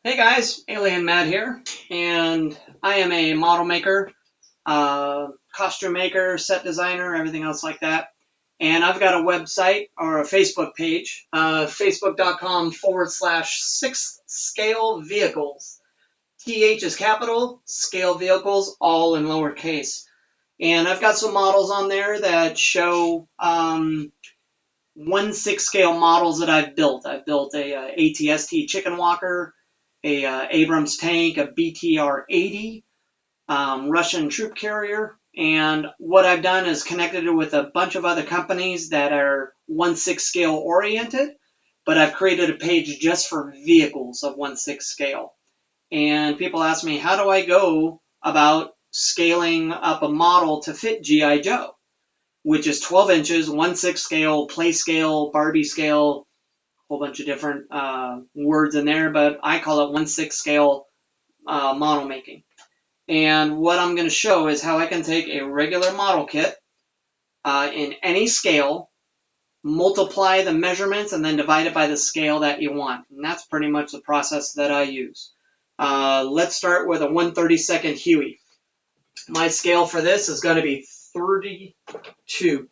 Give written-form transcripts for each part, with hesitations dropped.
Hey guys, Alien Matt here, and I am a model maker, costume maker, set designer, everything else like that. And I've got a website or a Facebook page, facebook.com/ sixth scale vehicles. TH is capital, scale vehicles, all in lowercase. And I've got some models on there that show 1/6 scale models that I've built. I've built a ATST chicken walker, a Abrams tank, a BTR-80, Russian troop carrier, and what I've done is connected it with a bunch of other companies that are 1/6 scale oriented, but I've created a page just for vehicles of 1/6 scale. And people ask me, how do I go about scaling up a model to fit G.I. Joe, which is 12 inches, 1/6 scale, play scale, Barbie scale, whole bunch of different words in there, but I call it 1/6 scale model making. And what I'm going to show is how I can take a regular model kit in any scale, multiply the measurements, and then divide it by the scale that you want. And that's pretty much the process that I use. Let's start with a 1/32 Huey. My scale for this is going to be 32.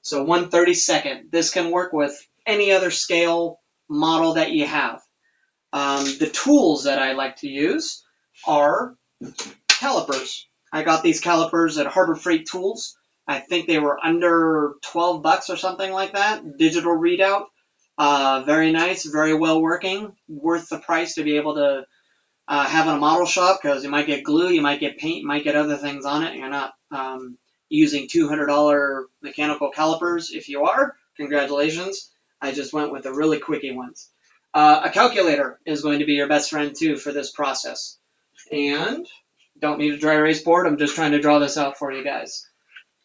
So 1/32. This can work with any other scale model that you have. The tools that I like to use are calipers. I got these calipers at Harbor Freight Tools. I think they were under 12 bucks or something like that. Digital readout. Very nice, very well working. Worth the price to be able to have in a model shop, because you might get glue, you might get paint, you might get other things on it. You're not using $200 mechanical calipers. If you are, congratulations. I just went with the really quickie ones. A calculator is going to be your best friend too for this process. And don't need a dry erase board. I'm just trying to draw this out for you guys.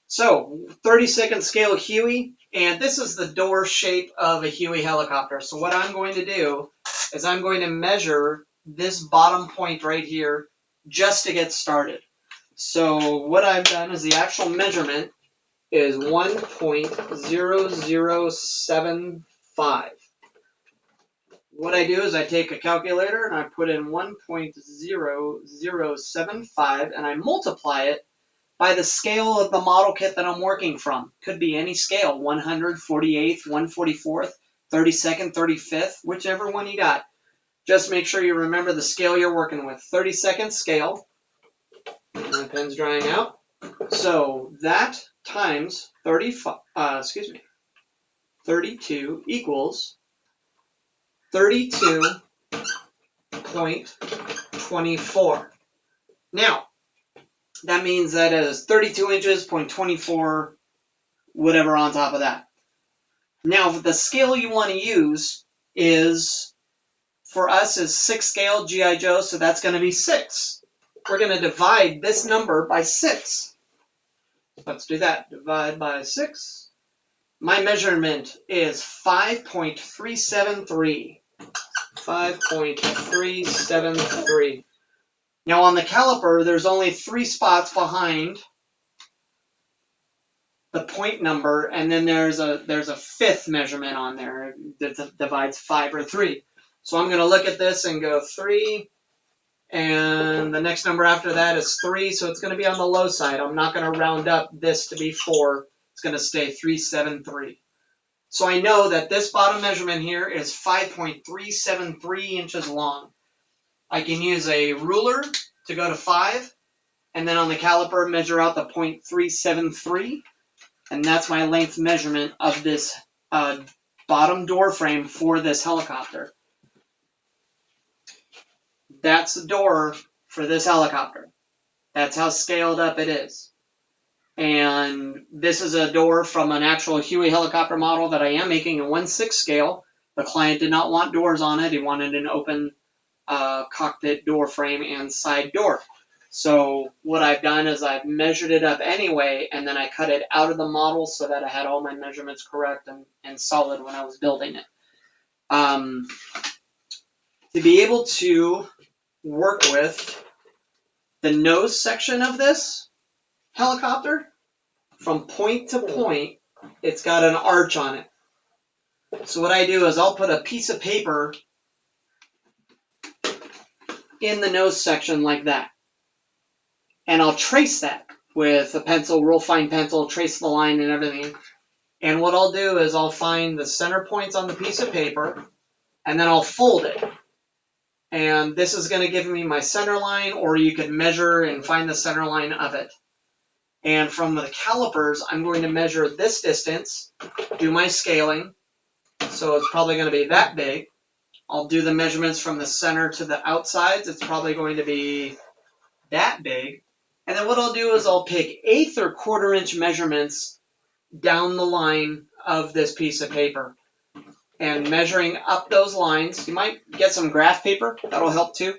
So 32nd scale Huey, and this is the door shape of a Huey helicopter. So what I'm going to do is I'm going to measure this bottom point right here just to get started. So what I've done is the actual measurement is 1.0075. What I do is I take a calculator and I put in 1.0075 and I multiply it by the scale of the model kit that I'm working from. Could be any scale, 100, 48th, 144th, 32nd, 35th, whichever one you got. Just make sure you remember the scale you're working with. 32nd scale. My pen's drying out. So that times 32 equals 32.24. Now, that means that is 32 inches, 0.24, whatever on top of that. Now, the scale you want to use is, for us, is 6 scale G.I. Joe, so that's going to be 6. We're going to divide this number by 6. Let's do that. Divide by 6. My measurement is 5.373. 5.373. Now on the caliper, there's only 3 spots behind the point number, and then there's a 5th measurement on there that divides 5 or 3. So I'm going to look at this and go 3, and the next number after that is 3, so it's going to be on the low side. I'm not going to round up this to be 4. It's going to stay 373. So I know that this bottom measurement here is 5.373 inches long. I can use a ruler to go to 5, and then on the caliper measure out the 0.373, and that's my length measurement of this bottom door frame for this helicopter. That's the door for this helicopter. That's how scaled up it is. And this is a door from an actual Huey helicopter model that I am making in 1/6 scale. The client did not want doors on it. He wanted an open cockpit door frame and side door. So what I've done is I've measured it up anyway, and then I cut it out of the model so that I had all my measurements correct and solid when I was building it. To be able to work with the nose section of this helicopter, from point to point, it's got an arch on it. So what I do is I'll put a piece of paper in the nose section like that. And I'll trace that with a pencil, real fine pencil, trace the line and everything. And what I'll do is I'll find the center points on the piece of paper, and then I'll fold it. And this is going to give me my center line, or you could measure and find the center line of it. And from the calipers, I'm going to measure this distance, do my scaling. So it's probably going to be that big. I'll do the measurements from the center to the outsides. It's probably going to be that big. And then what I'll do is I'll pick 1/8 or 1/4 inch measurements down the line of this piece of paper. And measuring up those lines, you might get some graph paper. That'll help too.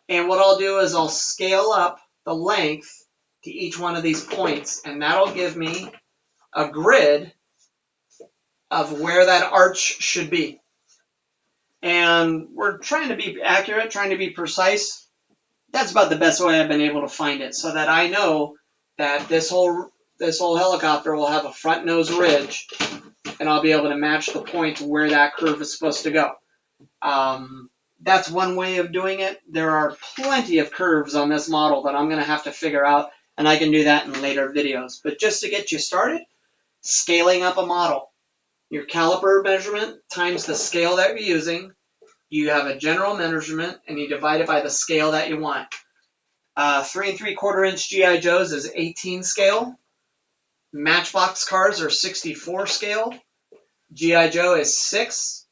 And what I'll do is I'll scale up the length to each one of these points, and that'll give me a grid of where that arch should be. And we're trying to be accurate, trying to be precise. That's about the best way I've been able to find it, so that I know that this whole helicopter will have a front nose ridge, and I'll be able to match the point to where that curve is supposed to go. That's one way of doing it. There are plenty of curves on this model that I'm going to have to figure out, and I can do that in later videos. But just to get you started, scaling up a model. Your caliper measurement times the scale that you're using. You have a general measurement, and you divide it by the scale that you want. 3 3/4 inch G.I. Joes is 18 scale. Matchbox cars are 64 scale. G.I. Joe is 6.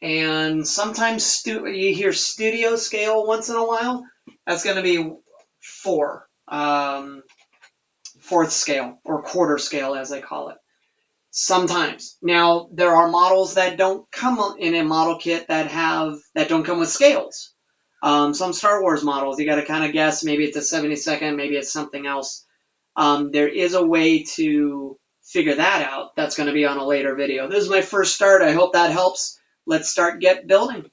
And sometimes you hear studio scale once in a while. That's going to be 4. 4th scale, or quarter scale as they call it. Sometimes. Now, there are models that don't come in a model kit that don't come with scales. Some Star Wars models, you got to kind of guess. Maybe it's a 72nd, maybe it's something else. There is a way to figure that out. That's going to be on a later video. This is my first start. I hope that helps. Let's start building.